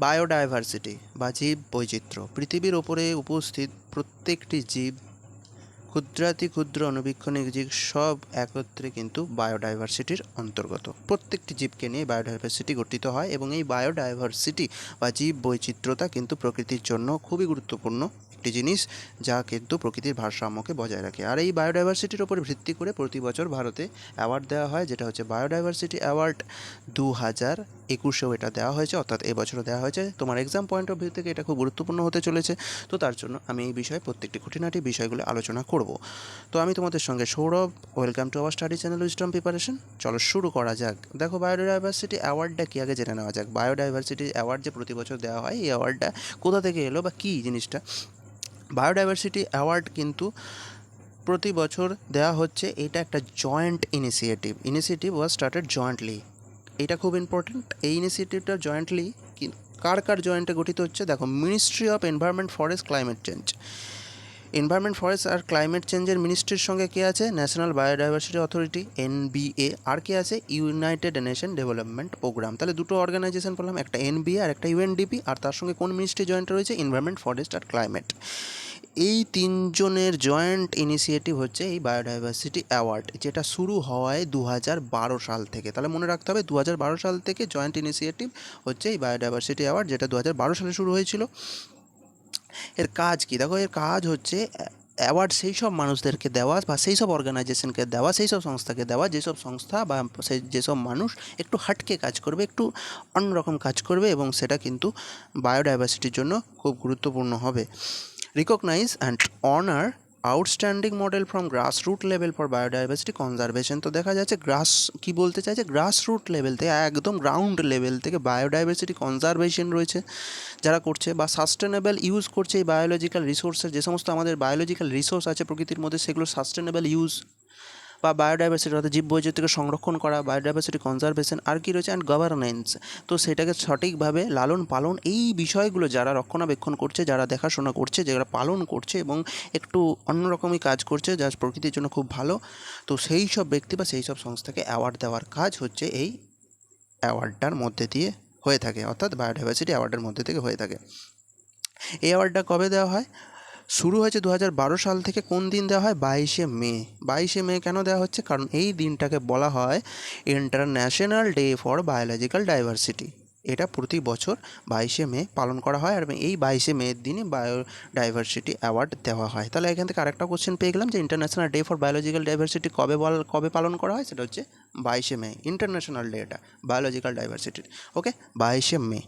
Biodiversity বা জীব বৈচিত্র্য পৃথিবীর ওপরে উপস্থিত প্রত্যেকটি জীব, ক্ষুদ্রাতি ক্ষুদ্র অণুবীক্ষণিক জীব সব একত্রে কিন্তু বায়োডাইভার্সিটির অন্তর্গত। প্রত্যেকটি জীবকে নিয়ে বায়োডাইভার্সিটি গঠিত হয় এবং এই বায়োডাইভার্সিটি বা জীব বৈচিত্র্যতা কিন্তু প্রকৃতির জন্য খুবই গুরুত্বপূর্ণ একটি জিনিস, যা কিন্তু প্রকৃতির ভারসাম্যকে বজায় রাখে। আর এই বায়োডাইভার্সিটির ওপর ভিত্তি করে প্রতি বছর ভারতে অ্যাওয়ার্ড দেওয়া হয়, যেটা হচ্ছে বায়োডাইভার্সিটি অ্যাওয়ার্ড 2021-এও এটা দেওয়া হয়েছে, অর্থাৎ এবছরও দেওয়া হয়েছে। তোমার এক্সাম পয়েন্ট অফ ভিউ থেকে এটা খুব গুরুত্বপূর্ণ হতে চলেছে। তো তার জন্য আমি এই বিষয়ে প্রত্যেকটি খুঁটিনাটি বিষয়গুলো আলোচনা করব। তো আমি তোমাদের সঙ্গে Sourav, welcome to our study channel wisdom preparation. চলো শুরু করা যাক। দেখো, বায়োডাইভার্সিটি অ্যাওয়ার্ডটা কী আগে জেনে নেওয়া যাক। বায়োডাইভার্সিটি অ্যাওয়ার্ড যে প্রতি বছর দেওয়া হয়, এই অ্যাওয়ার্ডটা কোথা থেকে এলো বা কী জিনিসটা? বায়োডাইভার্সিটি অ্যাওয়ার্ড কিন্তু প্রতি বছর দেওয়া হচ্ছে। এটা একটা joint initiative was started jointly. এটা খুব ইম্পর্টেন্ট। এই ইনিশিয়েটিভটা জয়েন্টলি কার কার জয়েন্টে গঠিত হচ্ছে? দেখো, ministry of environment, forest, climate change. Environment, forest আর ক্লাইমেট চেঞ্জের মিনিস্ট্রির সঙ্গে কে আছে? National biodiversity authority, NBA. আর কে আছে? United Nation Development Programme. তাহলে দুটো অর্গানাইজেশন বললাম, একটা এনবিএ আর একটা ইউএনডিপি। আর তার সঙ্গে কোন মিনিস্ট্রি জয়েন্ট রয়েছে? এনভায়রনমেন্ট, ফরেস্ট আর ক্লাইমেট। এই তিনজনের জয়েন্ট ইনিশিয়েটিভ হচ্ছে এই বায়োডাইভার্সিটি অ্যাওয়ার্ড, যেটা শুরু হয় 2012 সাল থেকে। তাহলে মনে রাখতে হবে 2012 সাল থেকে জয়েন্ট ইনিশিয়েটিভ হচ্ছে এই বায়োডাইভার্সিটি অ্যাওয়ার্ড, যেটা 2012 সালে শুরু হয়েছিল। এর কাজ কী? দেখো, এর কাজ হচ্ছে অ্যাওয়ার্ড সেই সব মানুষদেরকে দেওয়া বা সেই সব অর্গানাইজেশনকে দেওয়া, সেই সব সংস্থাকে দেওয়া, যেসব সংস্থা বা সেই যেসব মানুষ একটু হাটকে কাজ করবে, একটু অন্যরকম কাজ করবে, এবং সেটা কিন্তু বায়োডাইভার্সিটির জন্য খুব গুরুত্বপূর্ণ হবে। Recognise and honour outstanding model from grassroot level for biodiversity conservation. তো দেখা যাচ্ছে কি বলতে চাইছে? গ্রাসরুট লেভেল থেকে, একদম গ্রাউন্ড লেভেল থেকে বায়োডাইভার্সিটি কনজারভেশন রয়েছে যারা করছে, বা সাস্টেনেবল ইউজ করছে এই বায়োলজিক্যাল রিসোর্সের, যে সমস্ত আমাদের বায়োলজিক্যাল রিসোর্স আছে প্রকৃতির মধ্যে, সেগুলো সাস্টেনেবল ইউজ বা বায়োডাইভার্সিটি অর্থাৎ জীব বৈচিত্র্যকে সংরক্ষণ করা, বায়োডাইভার্সিটি কনজারভেশন। আর কি রয়েছে? And governance. তো সেটাকে সঠিকভাবে লালন পালন, এই বিষয়গুলো যারা রক্ষণাবেক্ষণ করছে, যারা দেখাশোনা করছে, যারা পালন করছে এবং একটু অন্যরকমই কাজ করছে যা প্রকৃতির জন্য খুব ভালো, তো সেই সব ব্যক্তি বা সেই সব সংস্থাকে অ্যাওয়ার্ড দেওয়ার কাজ হচ্ছে এই অ্যাওয়ার্ডটার মধ্যে দিয়ে হয়ে থাকে, অর্থাৎ বায়োডাইভার্সিটি অ্যাওয়ার্ডের মধ্যে থেকে হয়ে থাকে। এই অ্যাওয়ার্ডটা কবে দেওয়া হয়? শুরু হয়েছে 2012 সাল থেকে। কোন দিন দেওয়া হয়? 22শে মে। 22শে মে কেন দেওয়া হচ্ছে? কারণ এই দিনটাকে বলা হয় international day for biological diversity. এটা প্রতি বছর 22শে মে পালন করা হয়, আর এই 22শে মের দিনে বায়োডাইভার্সিটি অ্যাওয়ার্ড দেওয়া হয়। তাহলে এখান থেকে আরেকটা কোশ্চেন পেয়ে গেলাম যে international day for biological diversity কবে পালন করা হয়? সেটা হচ্ছে 22শে মে, ইন্টারন্যাশনাল ডে এটা বায়োলজিক্যাল ডাইভার্সিটির। ওকে, 22শে মে।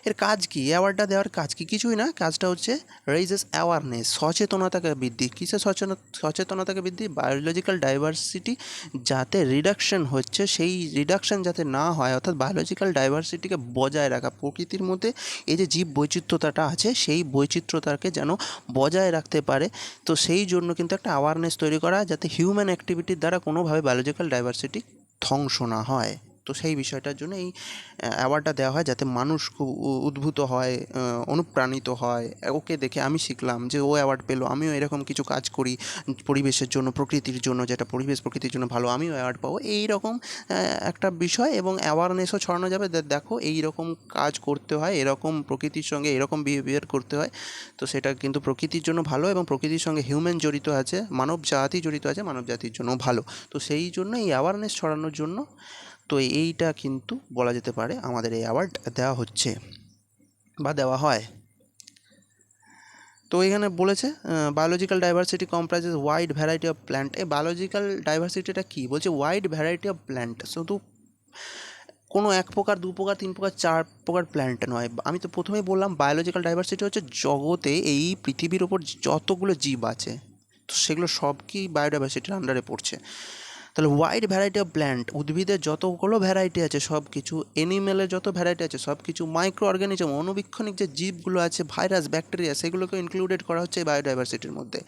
এর কাজ কী? অ্যাওয়ার্ডটা দেওয়ার কাজ কী? কিছুই না, কাজটা হচ্ছে রেইজেস অ্যাওয়ারনেস, সচেতনতাকে বৃদ্ধি। কিসে সচেতনতাকে বৃদ্ধি? বায়োলজিক্যাল ডাইভার্সিটি যাতে রিডাকশন হচ্ছে, সেই রিডাকশন যাতে না হয়, অর্থাৎ বায়োলজিক্যাল ডাইভার্সিটিকে বজায় রাখা, প্রকৃতির মধ্যে এই যে জীব বৈচিত্র্যতাটা আছে, সেই বৈচিত্র্যতাকে যেন বজায় রাখতে পারে। তো সেই জন্য কিন্তু একটা অ্যাওয়ারনেস তৈরি করা, যাতে হিউম্যান অ্যাক্টিভিটির দ্বারা কোনোভাবে বায়োলজিক্যাল ডাইভার্সিটি ধ্বংস না হয়। তো সেই বিষয়টার জন্য এই অ্যাওয়ার্ডটা দেওয়া হয়, যাতে মানুষ খুব উদ্ভূত হয়, অনুপ্রাণিত হয়। ওকে দেখে আমি শিখলাম যে ও অ্যাওয়ার্ড পেলো, আমিও এরকম কিছু কাজ করি পরিবেশের জন্য, প্রকৃতির জন্য, যেটা প্রকৃতির জন্য ভালো, আমিও অ্যাওয়ার্ড পাবো, এই রকম একটা বিষয়। এবং অ্যাওয়ারনেসও ছড়ানো যাবে, দেখো এই রকম কাজ করতে হয়, এরকম প্রকৃতির সঙ্গে এরকম বিহেভিয়ার করতে হয়। তো সেটা কিন্তু প্রকৃতির জন্য ভালো, এবং প্রকৃতির সঙ্গে হিউম্যান জড়িত আছে, মানব জাতি জড়িত আছে, মানব জাতির জন্য ভালো। তো সেই জন্য এই অ্যাওয়ারনেস ছড়ানোর জন্য তো এইটা কিন্তু বলা যেতে পারে আমাদের এই অ্যাওয়ার্ড দেওয়া হচ্ছে বা দেওয়া হয়। তো এখানে বলেছে biological diversity comprises wide variety of plant. এই বায়োলজিক্যাল ডাইভার্সিটিটা কী বলছে? ওয়াইড ভ্যারাইটি অফ প্ল্যান্ট, শুধু কোনো এক প্রকার, দু প্রকার, তিন প্রকার, চার প্রকার প্ল্যান্ট নয়। আমি তো প্রথমেই বললাম বায়োলজিক্যাল ডাইভার্সিটি হচ্ছে জগতে এই পৃথিবীর ওপর যতগুলো জীব আছে, তো সেগুলো সব কি বায়োডাইভার্সিটির আন্ডারে পড়ছে। তাহলে ওয়াইড ভ্যারাইটি অফ প্ল্যান্ট, উদ্ভিদের যতগুলো ভ্যারাইটি আছে সব কিছু, এনিম্যালের যত ভ্যারাইটি আছে সব কিছু, মাইক্রো অর্গানিজম, অণুবীক্ষণিক যে জীবগুলো আছে, ভাইরাস, ব্যাকটেরিয়া, সেগুলোকে ইনক্লুডেড করা হচ্ছে এই বায়োডাইভার্সিটির মধ্যে।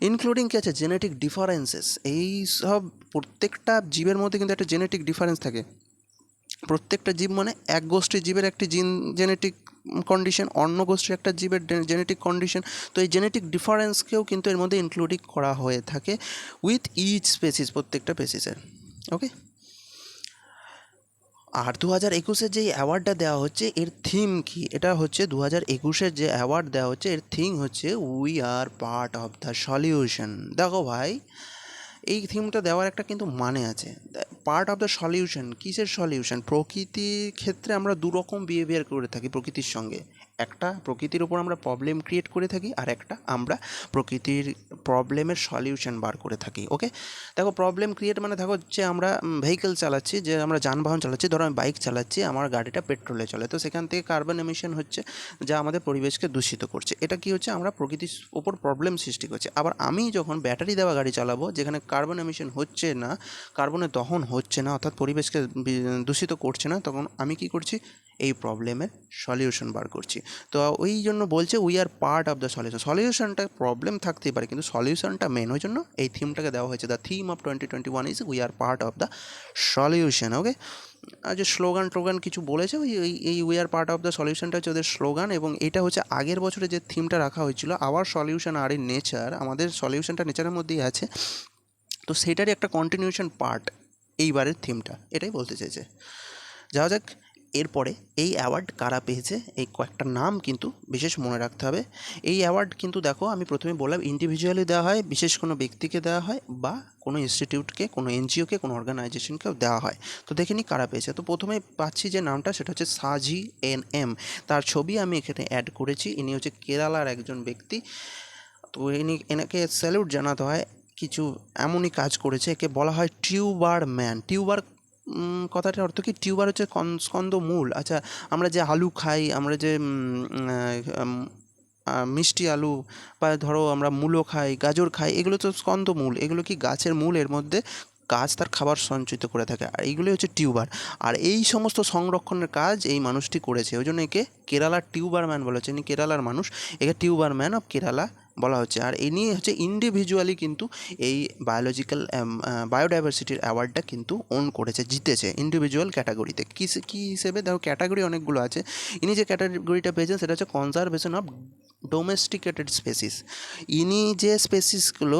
ইনক্লুডিং কি আছে? Genetic differences. এই সব প্রত্যেকটা জীবের মধ্যে কিন্তু একটা জেনেটিক ডিফারেন্স থাকে। প্রত্যেকটা জীব মানে এক গোষ্ঠীর জীবের একটি জেনেটিক কন্ডিশন, অন্য গোষ্ঠীর একটা জীবের জেনেটিক কন্ডিশন। তো এই জেনেটিক ডিফারেন্সকেও কিন্তু এর মধ্যে ইনক্লুডিং করা হয়ে থাকে উইথ ইচ স্পেসিস, প্রত্যেকটা স্পেসিসের। ওকে, আর 2021-এর যে অ্যাওয়ার্ডটা দেওয়া হচ্ছে এর থিম কি? এটা হচ্ছে 2021-এর যে অ্যাওয়ার্ড দেওয়া হচ্ছে এর থিম হচ্ছে we are part of the solution. দেখো ভাই, এই থিমটা দেওয়ার একটা কিন্তু মানে আছে। পার্ট অফ দ্য সলিউশন, কিসের সলিউশন? প্রকৃতির ক্ষেত্রে আমরা দু রকম বিহেভিয়ার করে থাকি প্রকৃতির সঙ্গে। একটা প্রকৃতির ওপর আমরা প্রবলেম ক্রিয়েট করে থাকি, আর একটা আমরা প্রকৃতির প্রবলেমের সলিউশন বার করে থাকি। ওকে, দেখো প্রবলেম ক্রিয়েট মানে দেখো যে আমরা ভেহিকেল চালাচ্ছি, যে আমরা যানবাহন চালাচ্ছি, ধরো আমি বাইক চালাচ্ছি, আমার গাড়িটা পেট্রোলে চলে, তো সেখান থেকে কার্বন এমিশন হচ্ছে যা আমাদের পরিবেশকে দূষিত করছে। এটা কি হচ্ছে? আমরা প্রকৃতির ওপর প্রবলেম সৃষ্টি করছি। আবার আমি যখন ব্যাটারি দেওয়া গাড়ি চালাবো, যেখানে কার্বন এমিশন হচ্ছে না, কার্বনের দহন হচ্ছে না, অর্থাৎ পরিবেশকে দূষিত করছে না, তখন আমি কি করছি? এই প্রবলেমের সলিউশন বার করছি। তো ওই জন্য বলছে we are part of the solution. সলিউশনটা প্রবলেম থাকতেই পারে, কিন্তু সলিউশনটা মেন, ওই জন্য এই থিমটাকে দেওয়া হয়েছে। The theme of 2021 is we are part of the solution. Okay, আর যে স্লোগান টোগান কিছু বলেছে, ওই এই we are part of the সলিউশনটা হচ্ছে ওদের স্লোগান। এবং এটা হচ্ছে আগের বছরে যে থিমটা রাখা হয়েছিল, our solution are in nature, আমাদের সলিউশনটা নেচারের মধ্যেই আছে, তো সেটারই একটা কন্টিনিউশন পার্ট এইবারের থিমটা, এটাই বলতে চেয়েছে। যাওয়া যাক এরপরে এই অ্যাওয়ার্ড কারা পেয়েছে, এই কয়েকটা নাম কিন্তু বিশেষ মনে রাখতে হবে। এই অ্যাওয়ার্ড কিন্তু দেখো আমি প্রথমে বললাম ইন্ডিভিজুয়ালি দেওয়া হয়, বিশেষ কোনো ব্যক্তিকে দেওয়া হয়, বা কোনো ইনস্টিটিউটকে, কোনো এনজিওকে, কোনো অর্গানাইজেশনকেও দেওয়া হয়। তো দেখে নিই কারা পেয়েছে। তো প্রথমে পাচ্ছি যে নামটা, সেটা হচ্ছে সাজি এন তার ছবি আমি এখানে অ্যাড করেছি। ইনি হচ্ছে কেরালার একজন ব্যক্তি। তো এনাকে স্যালুট জানাতে হয়, কিছু এমনই কাজ করেছে। একে বলা হয় টিউবার ম্যান। টিউবার কথাটার অর্থ কি? টিউবার হচ্ছে স্কন্দমূল। আচ্ছা, আমরা যে আলু খাই, আমরা যে মিষ্টি আলু, বা ধরো আমরা মূলো খাই, গাজর খাই, এগুলো তো স্কন্দমূল। এগুলো কি গাছের মূল, এর মধ্যে গাছ তার খাবার সঞ্চিত করে থাকে, আর এইগুলোই হচ্ছে টিউবার। আর এই সমস্ত সংরক্ষণের কাজ এই মানুষটি করেছে, ওই জন্য একে কেরালার টিউবার ম্যান বলা হচ্ছে। ইনি কেরালার মানুষ, একে টিউবার ম্যান অফ কেরালা বলা হচ্ছে। আর ইনি হচ্ছে ইন্ডিভিজুয়ালি কিন্তু এই বায়োডাইভার্সিটির অ্যাওয়ার্ডটা কিন্তু ওন করেছে, জিতেছে ইন্ডিভিজুয়াল ক্যাটাগরিতে। কী হিসেবে? দেখো ক্যাটাগরি অনেকগুলো আছে। ইনি যে ক্যাটাগরিটা পেয়েছেন সেটা হচ্ছে কনজারভেশন অফ ডোমেস্টিকেটেড স্পেসিস। ইনি যে স্পেসিসগুলো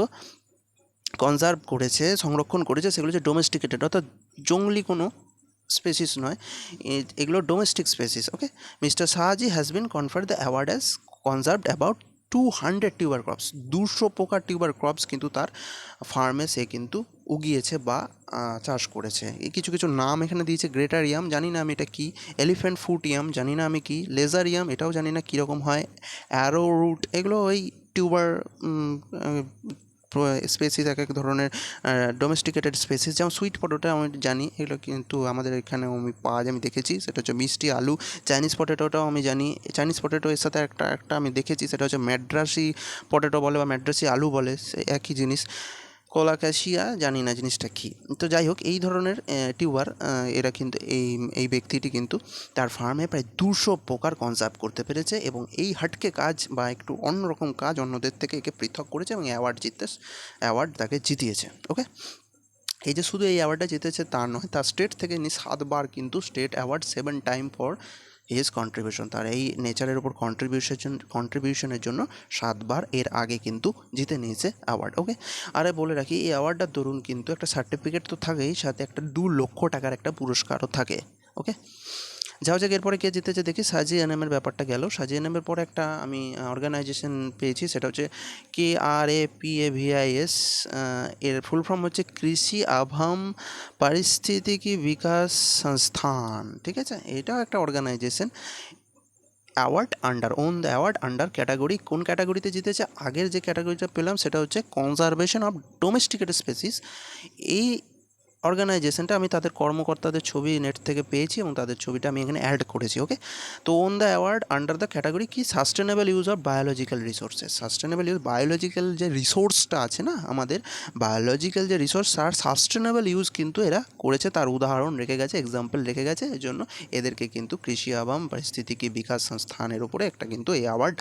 কনজার্ভ করেছে, সংরক্ষণ করেছে, সেগুলো হচ্ছে ডোমেস্টিকেটেড, অর্থাৎ জঙ্গলি কোনো স্পেসিস নয়, এগুলো domestic species. Okay, mister Sahaji has been conferred the award as conserved about 200 tuber crops. 200 প্রকার টিউবার ক্রপস কিন্তু তার ফার্মে সে কিন্তু উগিয়েছে বা চাষ করেছে। এই কিছু কিছু নাম এখানে দিয়েছে। গ্রেটার ইয়াম, জানি না আমি এটা কী। এলিফ্যান্ট ফুট ইয়াম, জানি না আমি কী। লেজার ইয়াম, এটাও জানি না কীরকম হয়। অ্যারো রুট, এগুলো ওই টিউবার স্পেসিস, এক এক ধরনের ডোমেস্টিকেটেড স্পেসিস। যেমন সুইট পটেটো আমি জানি, এগুলো কিন্তু আমাদের এখানেও আমি পাওয়া যায়, আমি দেখেছি। সেটা হচ্ছে মিষ্টি আলু। চাইনিজ পটেটোটাও আমি জানি। চাইনিজ পটেটো এর সাথে একটা আমি দেখেছি, সেটা হচ্ছে ম্যাড্রাসি পটেটো বলে, বা ম্যাড্রাসি আলু বলে, সে একই জিনিস। কোলাকাশিয়া, জানি না জিনিসটা কী। তো যাই হোক, এই ধরনের টিউবার এরা কিন্তু এই ব্যক্তিটি কিন্তু তার ফার্মে প্রায় 200 প্রকার কনজার্ভ করতে পেরেছে, এবং এই হাটকে কাজ বা একটু অন্যরকম কাজ অন্যদের থেকে একে পৃথক করেছে, এবং অ্যাওয়ার্ড তাকে জিতিয়েছে। ওকে, এই যে শুধু এই অ্যাওয়ার্ডটা জিতেছে তা নয়, তার স্টেট থেকে ইনি 7বার কিন্তু state award 7 time for his contribution. তার এই নেচারের ওপর কন্ট্রিবিউশনের জন্য 7বার এর আগে কিন্তু জিতে নিয়েছে অ্যাওয়ার্ড। ওকে, আরে বলে রাখি, এই অ্যাওয়ার্ডটার দরুন কিন্তু একটা সার্টিফিকেট তো থাকেই, সাথে একটা 2 লক্ষ টাকার একটা পুরস্কারও থাকে। ওকে, যাও যাক এরপরে কে জিতেছে দেখি। সাজি এনএমের ব্যাপারটা গেল। সাজি এনএমের পরে একটা আমি অর্গানাইজেশন পেয়েছি, সেটা হচ্ছে KRAPAVIS। এর ফুল ফর্ম হচ্ছে কৃষি আভাম পারিস্থিতিকি বিকাশ সংস্থান। ঠিক আছে, এটাও একটা organisation. Award under the award under category, কোন ক্যাটাগরিতে জিতেছে? আগের যে ক্যাটাগরিটা পেলাম সেটা হচ্ছে কনজারভেশন অফ ডোমেস্টিকেটেড স্পেসিস। এই অর্গানাইজেশনটা আমি তাদের কর্মকর্তাদের ছবি নেট থেকে পেয়েছি, এবং তাদের ছবিটা আমি এখানে অ্যাড করেছি। ওকে, তো the award under the category কি? Sustainable use of biological resources. Sustainable use, biological যে রিসোর্সটা আছে না আমাদের, বায়োলজিক্যাল যে রিসোর্স, তার সাস্টেনেবল ইউজ কিন্তু এরা করেছে, তার উদাহরণ রেখে গেছে, এক্সাম্পল রেখে গেছে। এই জন্য এদেরকে কিন্তু কৃষি আবাম পারিস্থিতিকি বিকাশ সংস্থানের উপরে একটা কিন্তু এই অ্যাওয়ার্ড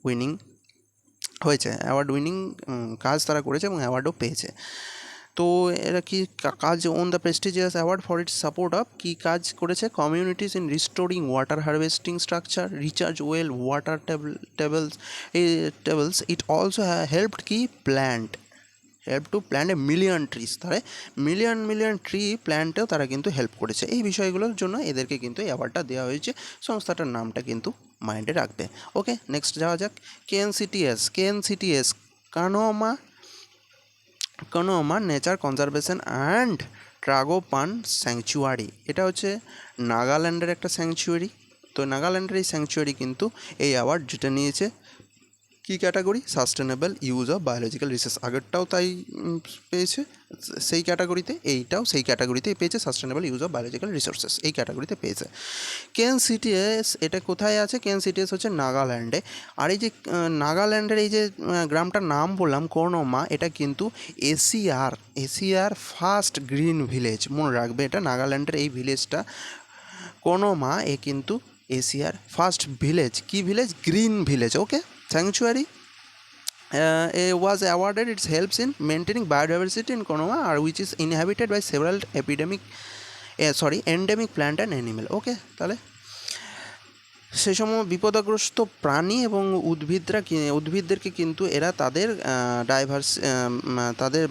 উইনিং হয়েছে। অ্যাওয়ার্ড উইনিং কাজ তারা করেছে এবং অ্যাওয়ার্ডও পেয়েছে। তো এরা কি কাজ? The prestigious award for its support of, কী কাজ করেছে? Communities in restoring water harvesting structure, recharge well water tables. It also helped কি plant help to plant a million trees, তাহলে মিলিয়ন ট্রি প্ল্যান্টেও তারা কিন্তু হেল্প করেছে। এই বিষয়গুলোর জন্য এদেরকে কিন্তু এই অ্যাওয়ার্ডটা দেওয়া হয়েছে। সংস্থাটার নামটা কিন্তু মাইন্ডে রাখবে। ওকে, নেক্সট যাওয়া যাক। কেএনসিটিএস কানোমা nature conservation and Tragopan sanctuary. এটা হচ্ছে নাগাল্যান্ডের একটা স্যাংচুয়ারি। তো নাগাল্যান্ডের এই স্যাংচুয়ারি কিন্তু এই অ্যাওয়ার্ড যেটা নিয়েছে কী category, sustainable use of biological resource. আগেরটাও তাই পেয়েছে সেই ক্যাটাগরিতে, এইটাও সেই ক্যাটাগরিতেই পেয়েছে, sustainable use of biological resources এই ক্যাটাগরিতে পেয়েছে। কেএনসিটিএস এটা কোথায় আছে? কেএনসিটিএস হচ্ছে নাগাল্যান্ডে। আর এই যে নাগাল্যান্ডের এই যে গ্রামটার নাম বললাম কোনোমা, এটা কিন্তু এশিয়ার ফার্স্ট গ্রিন ভিলেজ। মনে রাখবে এটা, নাগাল্যান্ডের এই ভিলেজটা কোনোমা, এ কিন্তু এশিয়ার ফার্স্ট ভিলেজ। কি village? Green village. Okay, sanctuary was awarded. It helps in maintaining biodiversity in Konoma, which is inhabited by several endemic plant and animal. Okay, তাহলে সে সময় বিপদগ্রস্ত প্রাণী এবং উদ্ভিদদেরকে কিন্তু এরা তাদের তাদের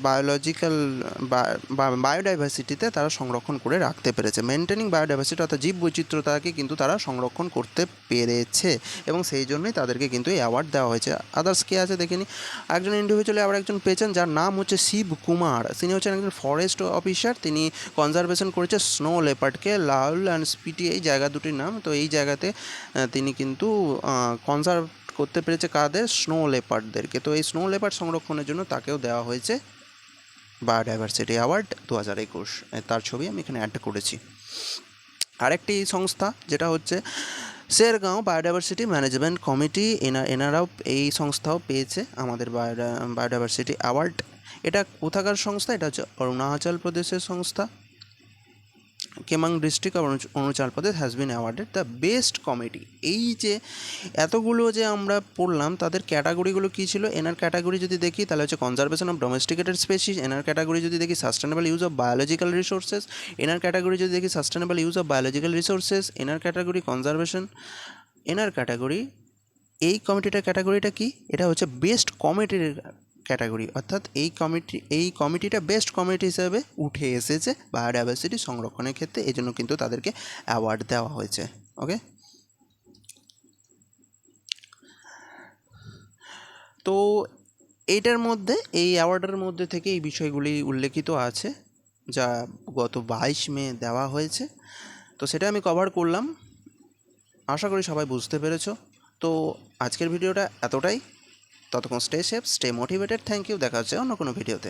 বায়োডাইভার্সিটিতে তারা সংরক্ষণ করে রাখতে পেরেছে। মেনটেনিং বায়োডাইভার্সিটি অর্থাৎ জীব বৈচিত্র্যতাকে কিন্তু তারা সংরক্ষণ করতে পেরেছে, এবং সেই জন্যই তাদেরকে কিন্তু এই অ্যাওয়ার্ড দেওয়া হয়েছে। আদার্স কে আছে দেখিনি। একজন ইন্ডিভিজুয়ালি আবার একজন পেয়েছেন যার নাম হচ্ছে শিব কুমার। তিনি হচ্ছেন একজন ফরেস্ট অফিসার। তিনি কনজারভেশন করেছে স্নো লেপার্ডকে, লাউল অ্যান্ড স্পিটি এই জায়গা দুটির নাম। তো এই জায়গাতে তিনি কিন্তু কনজার্ভ করতে পেরেছে কাদের? স্নো লেপার্ডদেরকে। তো এই স্নো লেপার্ড সংরক্ষণের জন্য তাকেও দেওয়া হয়েছে বায়োডাইভার্সিটি অ্যাওয়ার্ড 2021। তার ছবি আমি এখানে অ্যাড করেছি। আরেকটি সংস্থা যেটা হচ্ছে শেরগাঁও বায়োডাইভার্সিটি ম্যানেজমেন্ট কমিটি, এনারাও এই সংস্থাও পেয়েছে আমাদের বায়োডাইভার্সিটি অ্যাওয়ার্ড। এটা কোথাকার সংস্থা? এটা হচ্ছে অরুণাচল প্রদেশের সংস্থা। Kameng district of Arunachal Pradesh has been awarded the best committee. এই যে এতগুলো যে আমরা পড়লাম তাদের ক্যাটাগরিগুলো কী ছিল? এনার ক্যাটাগরি যদি দেখি তাহলে হচ্ছে কনজারভেশন অফ ডোমেস্টিকেটেড স্পেসিস। এনার ক্যাটাগরি যদি দেখি sustainable use of biological resources. এনার ক্যাটাগরি যদি দেখি sustainable use of biological resources. এনার ক্যাটাগরি কনজারভেশন। এনার ক্যাটাগরি, এই কমিটিটার ক্যাটাগরিটা কি? এটা হচ্ছে বেস্ট কমিটির ক্যাটাগরি, অর্থাৎ এই কমিটিটা বেস্ট কমিটি হিসেবে উঠে এসেছে বায়োডাইভার্সিটি সংরক্ষণের ক্ষেত্রে। এই জন্য কিন্তু তাদেরকে অ্যাওয়ার্ড দেওয়া হয়েছে। ওকে, তো এইটার মধ্যে, এই অ্যাওয়ার্ডের মধ্যে থেকে এই বিষয়গুলি উল্লেখিত আছে যা গত 22 মে দেওয়া হয়েছে। তো সেটা আমি কভার করলাম, আশা করি সবাই বুঝতে পেরেছো। তো আজকের ভিডিওটা এতটাই। ততক্ষণ stay safe, stay motivated. Thank you, দেখা হচ্ছে অন্য কোনো ভিডিওতে।